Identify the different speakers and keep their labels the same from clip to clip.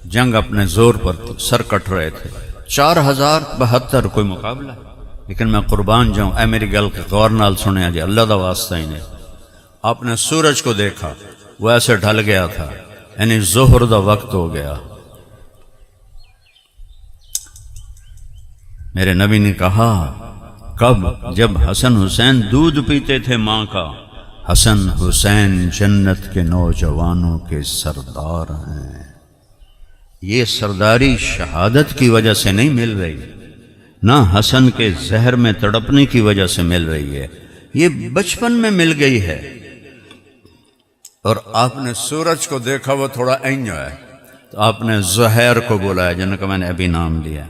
Speaker 1: جنگ اپنے زور پر تھی، سر کٹ رہے تھے، 4072 کوئی مقابلہ، لیکن میں قربان جاؤں، اے میری گل کے غور نال سنیا جی، اللہ دا واسطہ ہی نے آپ نے سورج کو دیکھا، وہ ایسے ڈھل گیا تھا، یعنی ظہر دا وقت ہو گیا۔ میرے نبی نے کہا کب؟ جب حسن حسین دودھ پیتے تھے ماں کا۔ حسن حسین جنت کے نوجوانوں کے سردار ہیں۔ یہ سرداری شہادت کی وجہ سے نہیں مل رہی، نہ حسن کے زہر میں تڑپنے کی وجہ سے مل رہی ہے، یہ بچپن میں مل گئی ہے۔ اور آپ نے سورج کو دیکھا، وہ تھوڑا اینج ہے، تو آپ نے زہیر کو بولا ہے، جن کا میں نے ابھی نام لیا،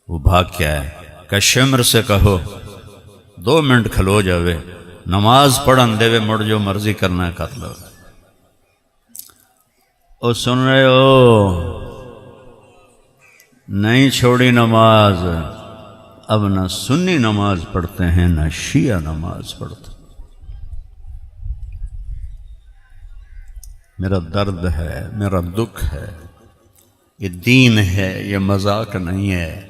Speaker 1: وہ بھاگ کیا ہے کہ شمر سے کہو 2 منٹ کھلو جاوے، نماز پڑھن دے وے، مڑ جو مرضی کرنا ہے کر لو۔ او سن رہے ہو؟ نہیں چھوڑی نماز، اب نہ سنی نماز پڑھتے ہیں نہ شیعہ نماز پڑھتے۔ میرا درد ہے، میرا دکھ ہے، یہ دین ہے، یہ مذاق نہیں ہے۔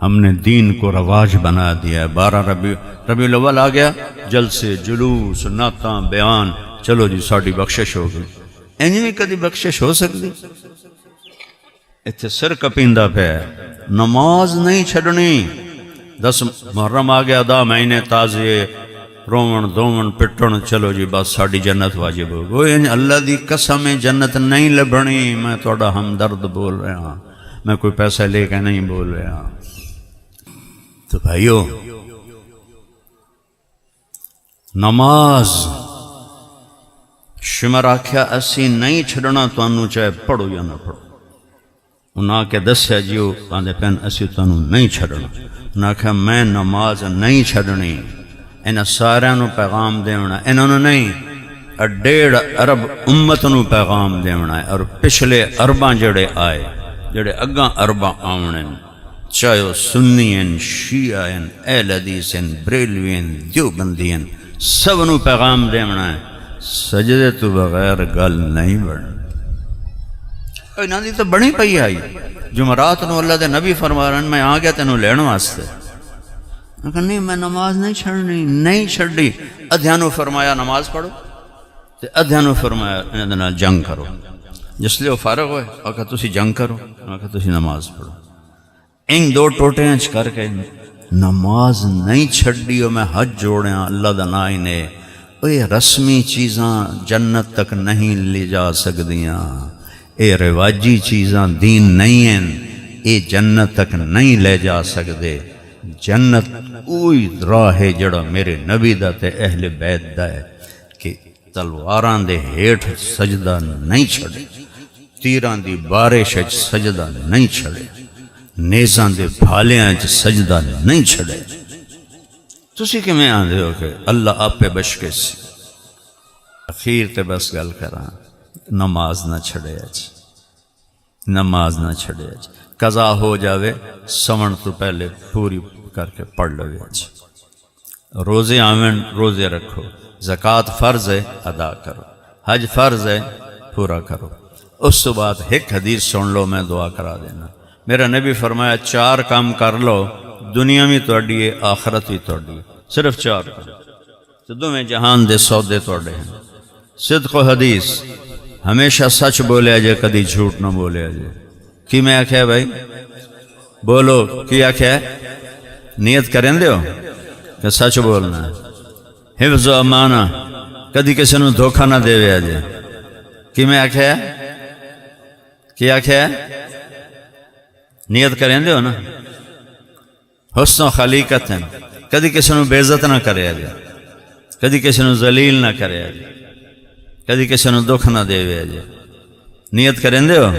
Speaker 1: ہم نے دین کو رواج بنا دیا ہے۔ 12 ربیع الاول آ گیا، جلسے، جلوس، نعتاں، بیان، چلو جی ساڑی بخشش ہو گئی۔ اینج میں کدی بخشش ہو سکتی؟ اتھے سر کپیندہ پہ ہے، نماز نہیں چھڑنی۔ 10 محرم آ گیا، 10 مہینے تازیے، رومن دومن پٹن، چلو جی بس ساڑی جنت واجب ہو گئی۔ اللہ دی قسم جنت نہیں لبھنی، میں توڑا ہمدرد بول رہا ہوں، میں کوئی پیسہ لے کے نہیں بول رہا ہوں۔ تو بھائیو، نماز شمر آکھیا اسی نہیں چھڑنا تانوں، چاہے پڑھو یا نہ پڑھو۔ انہاں کے دسیا جیو آندے پین اسی تانوں نہیں چھڑنا۔ انہاں کہا میں نماز نہیں چھڑنی، انہاں سارے پیغام دیونا، انہوں نے نہیں 1.5 ارب امت نو پیغام دیونا ہے۔ اور پچھلے ارباں جڑے آئے، جڑے اگاں ارباں آونے، چاہے وہ سنی ہیں، شیعہ ہیں، اہل حدیث ہیں، بریلوی ہیں، دیوبندی ہیں، سب نو پیغام دیونا ہے، سجدے تو بغیر گل نہیں بڑھنی۔ انہاں دی تو بڑی پئی آئی، جمعرات نو اللہ دے نبی فرما رہے ہیں میں آ گیا تینوں لین واسطے۔ میں کہا نہیں، میں نماز نہیں چھڑنی، نہیں چھڑی۔ ادھیانو فرمایا نماز پڑھو، تے ادھیانو فرمایا انہاں دے نال جنگ کرو۔ جس لئے وہ فارغ ہوئے، اور کہا تسی جنگ کرو، اور کہا تسی نماز پڑھو۔ ان 2 ٹوٹے انچ کر کے نماز نہیں چھڑی، اور میں حج جوڑیاں اللہ دا نائی نے۔ یہ رسمی چیزاں جنت تک نہیں لے جا سکدیاں، یہ رواجی چیزاں دین نہیں ہیں، یہ جنت تک نہیں لے جا سکدے۔ جنت اوہی راہ ہے جڑا میرے نبی دا تے اہل بیت دا ہے کہ تلواراں دے ہیٹھ سجدہ نہیں چھڑے، تیراں دی بارش اچ سجدہ نہیں چھڑے، نیزاں دے پھالیاں اچ سجدہ نہیں چھڑے۔ تسی کہ میں آندے ہو کہ اللہ آپ پہ بشکے سی۔ اخیر تے بس گل کراں، نماز نہ چھڑے اچ، نماز نہ چھڑے اچ، قضا ہو جاوے سمن تو پہلے پوری کر کے پڑھ لو اچ۔ روزے آمن، روزے رکھو، زکوٰۃ فرض ہے ادا کرو، حج فرض ہے پورا کرو۔ اس تو بعد ایک حدیث سن لو، میں دعا کرا دینا۔ میرا نبی فرمایا 4 کام کر لو، دنیا بھی توڑی ہے، آخرت بھی توڑی ہے، صرف 4 کام۔ تو دونوں جہان دے سودے توڑے ہیں۔ صدق و حدیث، ہمیشہ سچ بولے جے، کدی جھوٹ نہ بولے جے۔ کی میں آکھیا بھائی بولو، کی آکھیا نیت کریں دے ہو کہ سچ بولنا ہے۔ حفظ و امانہ، کدی کسی نو دھوکہ نہ دے وے جے۔ کی میں آکھیا کی آکھیا نیت کریں دے ہو نا۔ حسن و خلیقت ہیں، کدی کسی نو بے عزت نہ کرے جے، کدی کسی نو ذلیل نہ کرے جے، کدی کسی نو دکھ نہ دے وے جے۔ نیت کریں دے ہو۔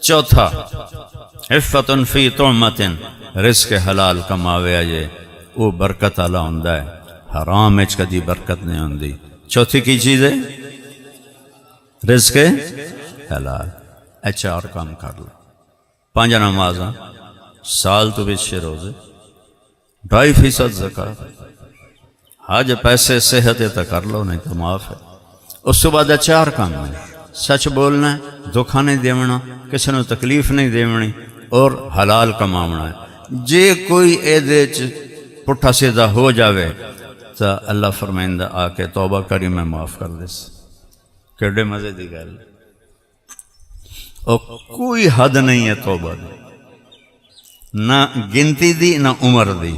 Speaker 1: چوتھا، عفت فی طعمت، رزق حلال کماوے جے، وہ برکت والا ہوندا ہے، حرام وچ کدی برکت نہیں ہوندی۔ چوتھی کی چیز ہے؟ رزق حلال۔ 4 کام کر لو، 5 نمازاں، سال تو پیچھے روزے، 2.5% زکوٰۃ، حج پیسے صحت ہے تو کر لو، نہیں تو معاف ہے۔ اس تو بعد 4 کام ہیں، سچ بولنا ہے، دھوکھا نہیں دیونا، کسی نے تکلیف نہیں دیونی، اور حلال کماونا ہے۔ جے کوئی ایدے پٹھا سیدھا ہو جاوے تو اللہ فرمائندہ آ کے توبہ کری میں معاف کر دیس۔ کیڑے مزے دی گل، اور کوئی حد نہیں ہے توبہ دی، نہ گنتی دی نہ عمر دی۔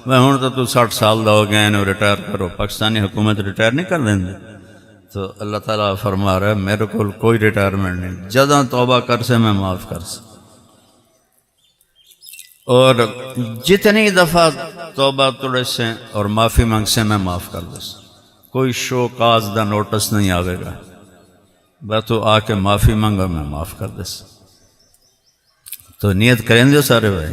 Speaker 1: میں ہوں تو 60 سال دا ہو گیا انہوں ریٹائر کرو، پاکستانی حکومت ریٹائر نہیں کر دیں دے، تو اللہ تعالیٰ فرما رہا ہے میرے کو کوئی ریٹائرمنٹ نہیں، جداں توبہ کر سے میں معاف کر سے۔ اور جتنی دفعہ توبہ توڑے سے اور معافی مانگ سے میں معاف کر دے سے، کوئی شو کاز دا نوٹس نہیں آوے گا، بس تو آ کے معافی مانگا میں معاف کر دے سے۔ تو نیت کریں دے سارے بھائی۔